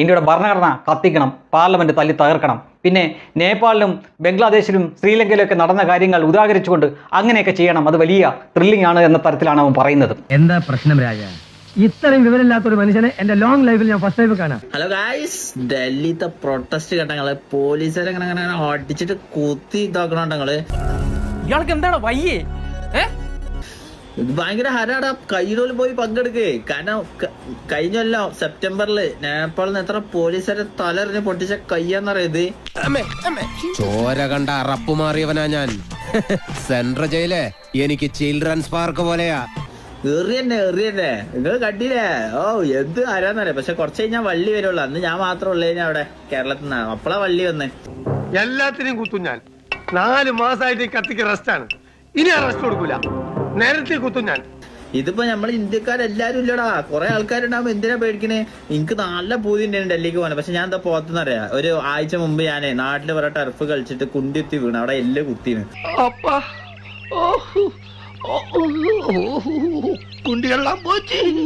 ഇന്ത്യയുടെ ഭരണഘടന കത്തിക്കണം, പാർലമെന്റ് തല്ലി തകർക്കണം, പിന്നെ നേപ്പാളിലും ബംഗ്ലാദേശിലും ശ്രീലങ്കയിലൊക്കെ നടന്ന കാര്യങ്ങൾ ഉദാഹരിച്ചുകൊണ്ട് അങ്ങനെയൊക്കെ ചെയ്യണം, അത് വലിയ ത്രില്ലിംഗ് ആണ് എന്ന തരത്തിലാണ് അവൻ പറയുന്നത്. എന്താ പ്രശ്നം രാജ? ഇത്രയും വിവരമില്ലാത്ത ഒരു മനുഷ്യനെ എന്റെ ലോങ് ലൈഫിൽ ഞാൻ ഫസ്റ്റ് ടൈം കാണാം. ഹലോ ഗായ്സ്, ഡൽഹിത്തെ പ്രൊട്ടസ്റ്റ് കേട്ടങ്ങള് പോലീസുകാരെ അങ്ങനെ അടിച്ചിട്ട് കുത്തി ഇതാക്കണോട്ടങ്ങള്. ഇയാൾക്ക് എന്താണ് വയ്യേ? ഇത് ഭയങ്കര ഹരാടാ. കയ്യിലോല് പോയി പങ്കെടുക്കേ. കാരണം കഴിഞ്ഞല്ലോ സെപ്റ്റംബറില് നേപ്പാളിൽ നിന്ന് എത്ര പോലീസുകാരെ തലറിഞ്ഞ് പൊട്ടിച്ച കയ്യാന്നറിയത്. ചോര കണ്ട അറപ്പു മാറിയവനാ ഞാൻ. സെൻട്രൽ ജയില് എനിക്ക് ചിൽഡ്രൻസ് പാർക്ക് പോലെയാ. എറിയന്നെ നിങ്ങൾ കണ്ടില്ലേ? ഓ എന്ത് ആരാന്നറിയാം. പക്ഷെ കുറച്ച് കഴിഞ്ഞാൽ വള്ളി വരുള്ളൂ. അന്ന് ഞാൻ മാത്രം ഉള്ളേ അവിടെ കേരളത്തിൽ നിന്നാണ്. അപ്പളാ വള്ളി വന്നേ. എല്ലാത്തിനും കുത്തും ഞാൻ. 4 മാസമായിട്ട് കത്തിക്ക് റെസ്റ്റാണ്. ഇനി റെസ്റ്റ് കൊടുക്കൂല. നേരത്തെ കുത്തും ഞാൻ. ഇതിപ്പോ നമ്മൾ ഇന്ത്യക്കാരെല്ലാരും ഇല്ലടാ. കുറെ ആൾക്കാരുണ്ടാവുമ്പോ എന്തിനാ പേടിക്കണേ? എനിക്ക് നല്ല പൂതി ഉണ്ടായിരുന്നു ഡൽഹിക്ക് പോകാൻ. പക്ഷെ ഞാൻ എന്താ പോകത്തെന്നറിയാം. ഒരു ആഴ്ച മുമ്പ് ഞാനേ നാട്ടില് കുറെ ടർഫ് കളിച്ചിട്ട് കുത്തി വീണ്. അവിടെ എല്ലാം കുത്തിന്ന്.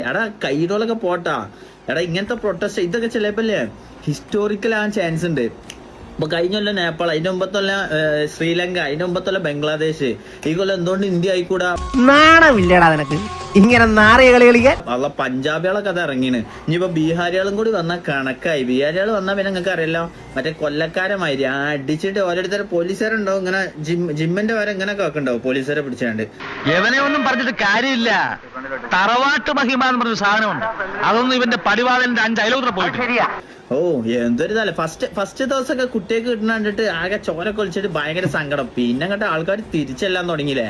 എടാ കൈയിടോളൊക്കെ പോട്ടാ. എടാ ഇങ്ങനത്തെ പ്രൊട്ടസ്റ്റ് ഇതൊക്കെ ചിലപ്പല്ലേ ഹിസ്റ്റോറിക്കൽ ആവാൻ ചാൻസ് ഉണ്ട്. ഇപ്പൊ കഴിഞ്ഞല്ല നേപ്പാൾ, അതിന്റെ മുമ്പത്തല്ല ശ്രീലങ്ക, അതിന്റെ മുമ്പത്തല്ല ബംഗ്ലാദേശ്. ഈ കൊല്ലം എന്തുകൊണ്ട് ഇന്ത്യ ആയിക്കൂടാ? നാണമില്ലടാ നിനക്ക് ഇങ്ങനെ നാറിയ കളി കളിക്കാൻ? അല്ല പഞ്ചാബികളൊക്കെ അത് ഇറങ്ങീന്. ഇനിയിപ്പോ ബീഹാരികളും കൂടി വന്ന കണക്കായി. ബീഹാരികൾ വന്നാൽ പിന്നെ നിങ്ങൾക്ക് അറിയാലോ, മറ്റേ കൊല്ലക്കാരമാതിരി അടിച്ചിട്ട് ഓരോരുത്തരെ പോലീസുകാരുണ്ടാവും. ഇങ്ങനെ ജിമ്മിന്റെ വരെ ഇങ്ങനെയൊക്കെ വെക്കുണ്ടാവും പോലീസുകാരെ പിടിച്ചാണ്ട്. എവനെ ഒന്നും പറഞ്ഞിട്ട് കാര്യമില്ല. തറവാട്ട് മഹിമ എന്ന് പറഞ്ഞ സാധനമുണ്ട്. അതൊന്നും ഇവന്റെ പടിവാളന്റെ 5 അയലോത്ര പോയിട്ട്. ഓ എന്തൊരു തല. ഫസ്റ്റ് ദിവസമൊക്കെ കുട്ടിയൊക്കെ കിട്ടുന്ന കണ്ടിട്ട് ആകെ ചോര കൊലിച്ചിട്ട് ഭയങ്കര സങ്കടം. പിന്നെ അങ്ങോട്ട് ആൾക്കാർ തിരിച്ചെല്ലാം തുടങ്ങിയില്ലേ.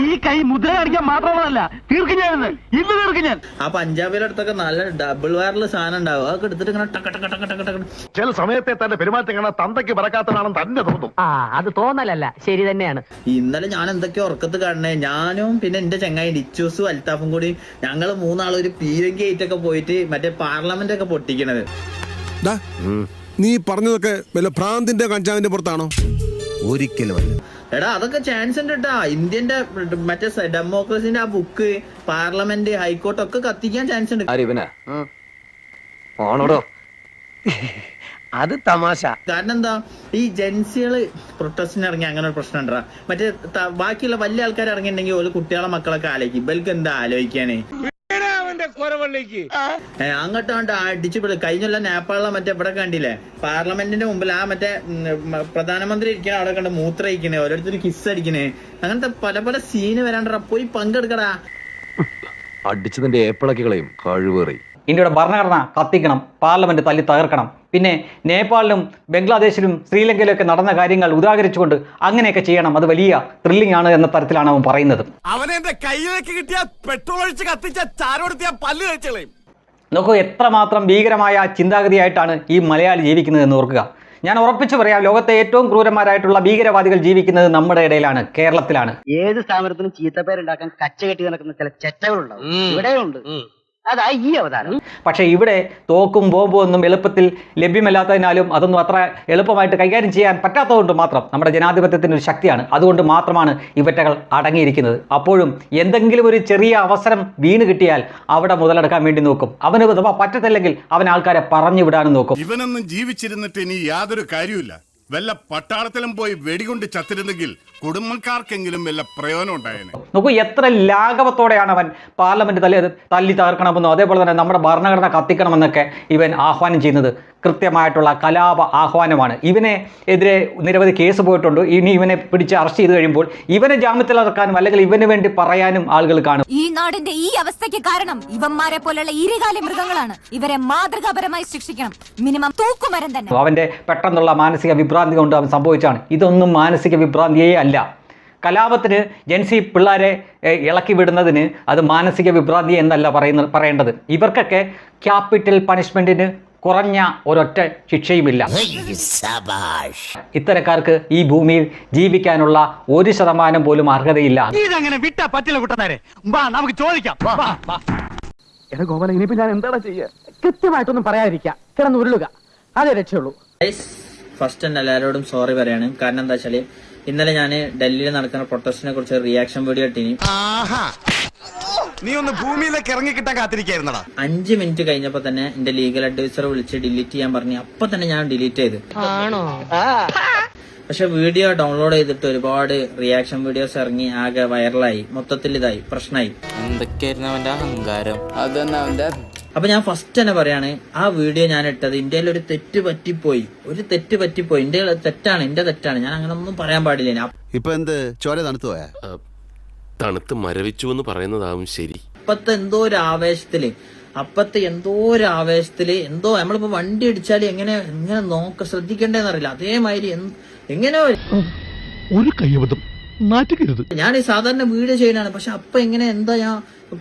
ഈ കൈ മുദ്ര കാണിക്കാൻ മാത്രമല്ല തീർക്കും ഞാൻ ഇന്ന് തീർക്കും ഞാൻ. ആ പഞ്ചാബിയുടെ അടുത്തൊക്കെ നല്ല ഡബിൾ വയറിൽ സാധനം ഉണ്ടാവും. അതൊക്കെ എടുത്തിട്ട് ഇങ്ങനെ ടക്ക ടക്ക ടക്ക ടക്ക ടക്ക. ചില സമയത്തെ തന്റെ പെരുമാറ്റം കാണാൻ തന്തയ്ക്ക് പറക്കാത്തതാണെന്ന് തന്നെ തോന്നും. അത് തോന്നലല്ല, ശരി തന്നെയാണ്. ഇന്നലെ ഞാൻ എന്തൊക്കെയോ ഉറക്കത്ത് കാണണേ. ഞാനും പിന്നെ എന്റെ ചങ്ങായി ഡിച്ചൂസും അൽത്താഫും കൂടി ഞങ്ങള് 3 ആളും ഒരു പീരങ്കി ആയിട്ടൊക്കെ പോയിട്ട് മറ്റേ പാർലമെന്റ് ഒക്കെ പൊട്ടിക്കണത്. നീ പറഞ്ഞതൊക്കെ വല്ല ഭ്രാന്തിന്റെ കഞ്ചാവിന്റെ പുറത്താണോ? ഒരിക്കലുമല്ല. എടാ അതൊക്കെ ചാൻസ് ഉണ്ട് കേട്ടാ. ഇന്ത്യന്റെ മറ്റേ ഡെമോക്രസിന്റെ ആ ബുക്ക്, പാർലമെന്റ്, ഹൈക്കോർട്ട് ഒക്കെ കത്തിക്കാൻ ചാൻസ് ഉണ്ട്. അത് തമാശ. കാരണം എന്താ, ഈ ജെൻസികള് പ്രൊട്ടസ്റ്റിന് ഇറങ്ങി അങ്ങനെ ഒരു പ്രശ്നം ഉണ്ടാ. മറ്റേ ബാക്കിയുള്ള വലിയ ആൾക്കാർ ഇറങ്ങിയിട്ടുണ്ടെങ്കിൽ ഓരോ കുട്ടികളെ മക്കളൊക്കെ ആലോചിക്കും. ഇവർക്ക് എന്താ ആലോചിക്കാനേ? അങ്ങോട്ട് അടിച്ചു പിടി. കഴിഞ്ഞല്ല നേപ്പാളിലെ മറ്റേ ഇവിടെ കണ്ടില്ലേ, പാർലമെന്റിന്റെ മുമ്പിൽ ആ മറ്റേ പ്രധാനമന്ത്രി ഇരിക്കണ അവിടെ കണ്ട് മൂത്രയിക്കണേ, ഓരോരുത്തർ കിസ് അടിക്കണേ. അങ്ങനത്തെ പല പല സീന് വരാണ്ടാ. പോയി പങ്കെടുക്കടാ. അടിച്ചതിന്റെ ഏപ്പിളക്കികളെയും കഴിവേറി. ഇന്ത്യയുടെ ഭരണഘടന കത്തിക്കണം, പാർലമെന്റ് തല്ലി തകർക്കണം, പിന്നെ നേപ്പാളിലും ബംഗ്ലാദേശിലും ശ്രീലങ്കയിലൊക്കെ നടന്ന കാര്യങ്ങൾ ഉദാഹരിച്ചുകൊണ്ട് അങ്ങനെയൊക്കെ ചെയ്യണം, അത് വലിയ ത്രില്ലിംഗ് ആണ് എന്ന തരത്തിലാണ് അവൻ പറയുന്നത്. അവനെ എന്റെ കയ്യിലേക്ക് കിട്ടിയ പെട്രോൾ ഒഴിച്ച് കത്തിച്ച ചാരോടുത്തിയ പല്ല് കഴിച്ചളയും. നോക്കൂ, എത്രമാത്രം ഭീകരമായ ചിന്താഗതിയായിട്ടാണ് ഈ മലയാളി ജീവിക്കുന്നത് എന്ന് ഓർക്കുക. ഞാൻ ഉറപ്പിച്ചു പറയാം, ലോകത്തെ ഏറ്റവും ക്രൂരന്മാരായിട്ടുള്ള ഭീകരവാദികൾ ജീവിക്കുന്നത് നമ്മുടെ ഇടയിലാണ്, കേരളത്തിലാണ്. ഏത് സ്ഥാപനത്തിനും ചീത്തപ്പേരുണ്ടാക്കാൻ കച്ചകെട്ടി നടക്കുന്ന ചില ചെറ്റകളുണ്ടാവും. ഇവിടെയുണ്ട്. അതാ ഈ അവതാരം. പക്ഷേ ഇവിടെ തോക്കും ബോംബും ഒന്നും എളുപ്പത്തിൽ ലഭ്യമല്ലാത്തതിനാലും അതൊന്നും അത്ര എളുപ്പമായിട്ട് കൈകാര്യം ചെയ്യാൻ പറ്റാത്തതുകൊണ്ട് മാത്രം നമ്മുടെ ജനാധിപത്യത്തിൻ്റെ ഒരു ശക്തിയാണ്. അതുകൊണ്ട് മാത്രമാണ് ഇവറ്റകൾ അടങ്ങിയിരിക്കുന്നത്. അപ്പോഴും എന്തെങ്കിലും ഒരു ചെറിയ അവസരം വീണ് കിട്ടിയാൽ അവിടെ മുതലെടുക്കാൻ വേണ്ടി നോക്കും. അവന് പറ്റത്തില്ലെങ്കിൽ അവൻ ആൾക്കാരെ പറഞ്ഞു വിടാനും നോക്കും. ഇവനൊന്നും ജീവിച്ചിരുന്നിട്ട് ഇനി യാതൊരു കാര്യമില്ല. വല്ല പട്ടാളത്തിലും പോയി വെടികൊണ്ട് ചത്തിരുന്നെങ്കിൽ കുടുംബക്കാർക്കെങ്കിലും വല്ല പ്രയോജനം ഉണ്ടായേനെ. നോക്കൂ, എത്ര ലാഘവത്തോടെയാണ് അവൻ പാർലമെന്റ് തല്ലി തകർക്കണമെന്നോ അതേപോലെ തന്നെ നമ്മുടെ ഭരണഘടന കത്തിക്കണമെന്നൊക്കെ ഇവൻ ആഹ്വാനം ചെയ്യുന്നത്. കൃത്യമായിട്ടുള്ള കലാപ ആഹ്വാനമാണ്. ഇവനെ എതിരെ നിരവധി കേസ് പോയിട്ടുണ്ട്. ഇനി ഇവനെ പിടിച്ച് അറസ്റ്റ് ചെയ്ത് കഴിയുമ്പോൾ ഇവനെ ജാമ്യത്തിലിറക്കാനും അല്ലെങ്കിൽ ഇവന് വേണ്ടി പറയാനും ആളുകൾ കാണും. ഈ നാടിന്റെ ഈ അവസ്ഥയ്ക്ക് കാരണം ഇവന്മാരെ പോലുള്ള ഇരുകാലി മൃഗങ്ങളാണ്. ഇവരെ മാതൃകാപരമായി ശിക്ഷിക്കണം. മിനിമം തൂക്കുമരം തന്നെ. അവന്റെ പെട്ടെന്നുള്ള മാനസിക വിഭ്രാന്തി കൊണ്ട് അവൻ സംഭവിച്ചാണ്. ഇതൊന്നും മാനസിക വിഭ്രാന്തിയേ അല്ല. കലാപത്തിന് ജെൻസി പിള്ളേരെ ഇളക്കി വിടുന്നതിന് അത് മാനസിക വിഭ്രാന്തി എന്നല്ല പറയേണ്ടത്. ഇവർക്കൊക്കെ ക്യാപിറ്റൽ പണിഷ്മെന്റിന് കുറഞ്ഞ ഒരൊറ്റ ശിക്ഷയുമില്ല. ഇത്തരക്കാർക്ക് ഈ ഭൂമിയിൽ ജീവിക്കാനുള്ള 1% പോലും അർഹതയില്ല. ഇതങ്ങനെ വിട്ടാ പറ്റില്ല കുട്ടനാരെ. നമുക്ക് ചോദിക്കാം. ഗോപാല, ഇനിയിപ്പോ ഞാൻ എന്താ ചെയ്യുക? കൃത്യമായിട്ടൊന്നും പറയാതിരിക്കുക, കിടന്ന് ഉരുളുക, അതേ രക്ഷയുള്ളൂ. ഫസ്റ്റ് തന്നെ എല്ലാവരോടും സോറി പറയാണ്. കാരണം എന്താ വെച്ചാല് ഇന്നലെ ഞാൻ ഡൽഹിയിൽ നടക്കുന്ന പ്രൊട്ടസ്റ്റിനെ കുറിച്ച് റിയാക്ഷൻ വീഡിയോ ഇട്ടിനി. നീ ഒന്ന് ഭൂമിയിലേക്ക് ഇറങ്ങി കിട്ടാൻ കാത്തിരിക്കായിരുന്നടാ. 5 മിനിറ്റ് കഴിഞ്ഞപ്പോ തന്നെ എന്റെ ലീഗൽ അഡ്വൈസറെ വിളിച്ച് ഡിലീറ്റ് ചെയ്യാൻ പറഞ്ഞു. അപ്പൊ തന്നെ ഞാൻ ഡിലീറ്റ് ചെയ്ത്. പക്ഷെ വീഡിയോ ഡൗൺലോഡ് ചെയ്തിട്ട് ഒരുപാട് റിയാക്ഷൻ വീഡിയോസ് ഇറങ്ങി ആകെ വൈറലായി, മൊത്തത്തിൽ ഇതായി പ്രശ്നമായി. എന്തൊക്കെയായിരുന്നു അവന്റെ അഹങ്കാരം. അപ്പൊ ഞാൻ ഫസ്റ്റ് തന്നെ പറയാണ്, ആ വീഡിയോ ഞാൻ ഇട്ടത് ഇന്ത്യയിൽ ഒരു തെറ്റ് പറ്റിപ്പോയി. ഇന്ത്യ തെറ്റാണ്, എന്റെ തെറ്റാണ്. ഞാൻ അങ്ങനെ ഒന്നും പറയാൻ പാടില്ല. ഇപ്പൊ എന്ത് ചോര തണുത്തു പോയാ? തണുത്ത് മരവിച്ചു എന്ന് പറയുന്നതാവും ശരി. അപ്പത്തെ എന്തോ ഒരു ആവേശത്തില് എന്തോ നമ്മളിപ്പോ വണ്ടി അടിച്ചാല് എങ്ങനെ ശ്രദ്ധിക്കണ്ടേന്ന് അറിയില്ല. അതേമാതിരി എങ്ങനെ ഒരു കയ്യബദ്ധം നാറ്റുകരുത്. ഞാൻ ഈ സാധാരണ വീഡിയോ ചെയ്യാനാണ്, പക്ഷെ അപ്പൊ എങ്ങനെ എന്താ ഞാൻ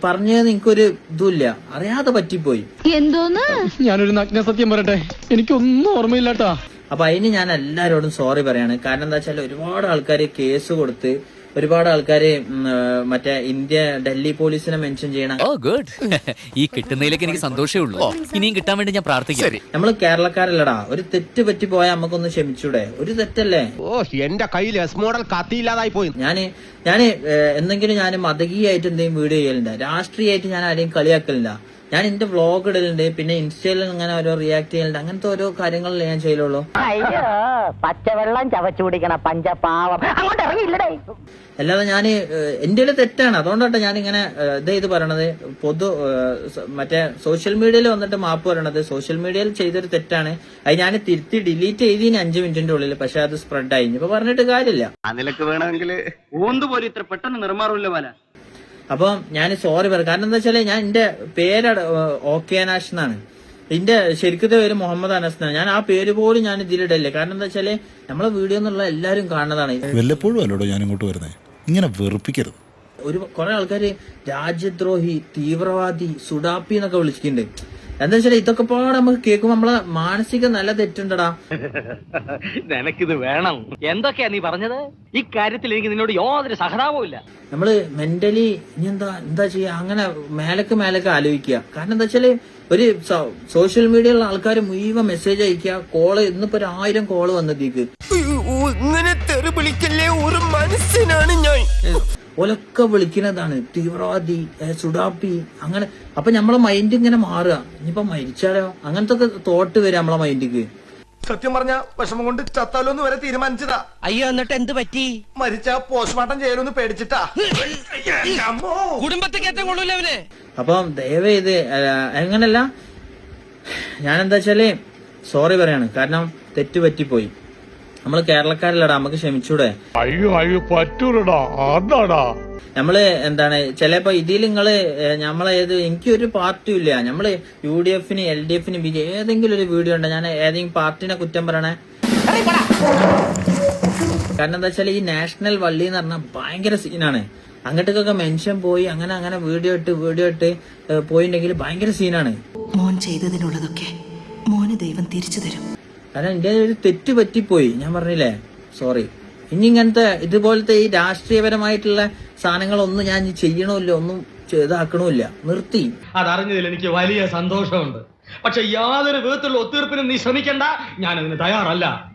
പറഞ്ഞതെന്ന് എനിക്കൊരു ഇതുമില്ല, അറിയാതെ പറ്റിപ്പോയി. എന്തോന്ന് ഞാനൊരു നഗ്ന സത്യം പറയട്ടെ, എനിക്കൊന്നും ഓർമ്മയില്ലാട്ടാ. അപ്പൊ അതിന് ഞാൻ എല്ലാരോടും സോറി പറയാണ്. കാരണം എന്താ വെച്ചാൽ ഒരുപാട് ആൾക്കാർ കേസ് കൊടുത്ത്, ഒരുപാട് ആൾക്കാര് മറ്റേ ഡൽഹി പോലീസിനെ മെൻഷൻ ചെയ്യണം. ഓ ഗുഡ്. ഈ കിട്ടുന്നതിലേക്ക് എനിക്ക് സന്തോഷമേ ഉള്ളൂ. ഇനിയും കിട്ടാൻ വേണ്ടി ഞാൻ പ്രാർത്ഥിക്കാം. നമ്മള് കേരളക്കാരല്ലടാ, ഒരു തെറ്റ് പറ്റിപ്പോയാൽ നമുക്കൊന്ന് ക്ഷമിച്ചൂടെ? ഒരു തെറ്റല്ലേ? ഓ എന്റെ കയ്യിൽ എസ് മോഡൽ കത്തിയില്ലാതായി പോയി. ഞാന് എന്തെങ്കിലും ഞാൻ മതകീയായിട്ട് എന്തെങ്കിലും വീഡിയോ ചെയ്യലുണ്ട്, രാഷ്ട്രീയമായിട്ട് ഞാൻ ആരെയും കളിയാക്കലില്ല. ഞാൻ എന്റെ വ്ളോഗ് ഇടലുണ്ട്, പിന്നെ ഇൻസ്റ്റയിൽ ഇങ്ങനെ ഓരോ റിയാക്ട് ചെയ്യലുണ്ട്. അങ്ങനത്തെ ഓരോ കാര്യങ്ങളല്ലേ ഞാൻ ചെയ്യലുള്ളൂ. പച്ചവെള്ളം ചവച്ചു കുടിക്കണ പഞ്ചപാവം അങ്ങോട്ട് ഇറങ്ങിയില്ലടേ. അല്ലാതെ ഞാൻ എന്റെ തെറ്റാണ്, അതുകൊണ്ടാണ് ഞാൻ ഇങ്ങനെ ഇത് പറയണത്. മറ്റേ സോഷ്യൽ മീഡിയയിൽ വന്നിട്ട് മാപ്പ് പറയണത്. സോഷ്യൽ മീഡിയയിൽ ചെയ്തൊരു തെറ്റാണ്, അത് ഞാൻ തിരുത്തി ഡിലീറ്റ് ചെയ്തിന് 5 മിനിറ്റിന്റെ ഉള്ളിൽ. പക്ഷെ അത് സ്പ്രെഡ് ആയി. ഇപ്പൊ പറഞ്ഞിട്ട് കാര്യമില്ല. നിനക്ക് വേണമെങ്കിൽ ഓന്തുപോലെ ഇത്ര പെട്ടെന്ന് നിർമാറില്ല പോലെ. അപ്പൊ ഞാൻ സോറി പറയാം. കാരണം എന്താ വെച്ചാല് ഞാൻ എന്റെ പേര് ഓക്കെ അനാഷ് എന്നാണ്. എന്റെ ശരിക്കത്തെ പേര് മുഹമ്മദ് അനസ് എന്നാണ്. ഞാൻ ആ പേര് പോലും ഞാൻ ഇതിലിടല്ലേ. കാരണം എന്താ വെച്ചാല് നമ്മളെ വീഡിയോ എന്നുള്ള എല്ലാരും കാണുന്നതാണ്. വല്ലപ്പോഴും അല്ലോടോ ഞാൻ ഇങ്ങോട്ട് വരുന്നേ, ഇങ്ങനെ വെറുപ്പിക്കരുത്. കുറെ ആൾക്കാര് രാജ്യദ്രോഹി, തീവ്രവാദി, സുഡാപ്പി എന്നൊക്കെ വിളിച്ചിട്ടുണ്ട്. എന്താ വെച്ചാൽ ഇതൊക്കെ പാടെ നമുക്ക് കേൾക്കുമ്പോ നമ്മളെ മാനസിക നല്ല തെറ്റുണ്ടടാ. നിനക്കിത് വേണം. എന്തൊക്കെയാ നീ പറഞ്ഞത്? ഈ കാര്യത്തിൽ എനിക്ക് നിന്നോട് യാതൊരു സഹതാപവും ഇല്ല. നമ്മള് മെന്റലി ഇനി എന്താ ചെയ്യാ, അങ്ങനെ മേലക്ക് ആലോചിക്കുക. കാരണം എന്താ വെച്ചാല് ഒരു സോഷ്യൽ മീഡിയയിലുള്ള ആൾക്കാർ മുഴുവൻ മെസ്സേജ് അയക്കുക, കോള്. ഇന്നിപ്പോ 1000 കോള് വന്നതേക്ക്. ഒരു മനുഷ്യനാണ് ഞാൻ. ഒലക്കെ വിളിക്കുന്നതാണ് തീവ്രവാദി, സുഡാപ്പി, അങ്ങനെ. അപ്പൊ നമ്മളെ മൈൻഡ് ഇങ്ങനെ മാറുക. ഇനിയിപ്പോ മരിച്ചാലോ, അങ്ങനത്തെ ഒക്കെ തോട്ട് വരും നമ്മളെ മൈൻഡിക്ക്. സത്യം പറഞ്ഞ വിഷമം കൊണ്ട് ചത്താലോന്ന് വരെ തീരുമാനിച്ചതാ. അയ്യോ എന്നിട്ട് എന്ത് പറ്റി? മരിച്ച പോസ്റ്റ്മോർട്ടം ചെയ്യലൊന്ന് പേടിച്ചിട്ടാ. കുടുംബത്തേക്ക് ഏറ്റവും കൊള്ളൂല അവന്. അപ്പം ദയവേത് അങ്ങനല്ല, ഞാനെന്താ വെച്ചാല് സോറി പറയാണ്. കാരണം തെറ്റ് പറ്റിപ്പോയി. നമ്മള് കേരളക്കാരല്ലടാ, നമുക്ക് ക്ഷമിച്ചൂടെ? അയ്യോ പറ്റൂലടാ, അതാടാ നമ്മള് ചിലപ്പോ ഇതിൽ നിങ്ങള് എനിക്കൊരു പാർട്ടിയും ഇല്ല. നമ്മള് UDFന് LDFന് ഏതെങ്കിലും ഒരു വീഡിയോ ഉണ്ടോ ഞാൻ ഏതെങ്കിലും പാർട്ടിനെ കുറ്റം പറയണേ? കാരണം എന്താ വെച്ചാൽ ഈ നാഷണൽ വള്ളി എന്ന് പറഞ്ഞാൽ ഭയങ്കര സീനാണ്. അങ്ങോട്ടേക്കൊക്കെ മെൻഷൻ പോയി അങ്ങനെ വീഡിയോ ഇട്ട് പോയിട്ടുണ്ടെങ്കിൽ ഭയങ്കര സീനാണ്. മോൻ ചെയ്തതിനുള്ളതൊക്കെ മോന് ദൈവം തിരിച്ചു തരും. കാരണം എന്റെ ഒരു തെറ്റ് പറ്റിപ്പോയി. ഞാൻ പറഞ്ഞില്ലേ, സോറി. ഇനി ഇങ്ങനത്തെ ഇതുപോലത്തെ ഈ രാഷ്ട്രീയപരമായിട്ടുള്ള സാധനങ്ങളൊന്നും ഞാൻ ചെയ്യണമില്ല, ഒന്നും ഇതാക്കണമില്ല, നിർത്തി. അതറിഞ്ഞതിൽ എനിക്ക് വലിയ സന്തോഷമുണ്ട്. പക്ഷെ യാതൊരു വിധത്തിലുള്ള ഒത്തീർപ്പിനും നീ ശ്രമിക്കണ്ട, ഞാനതിന് തയ്യാറല്ല.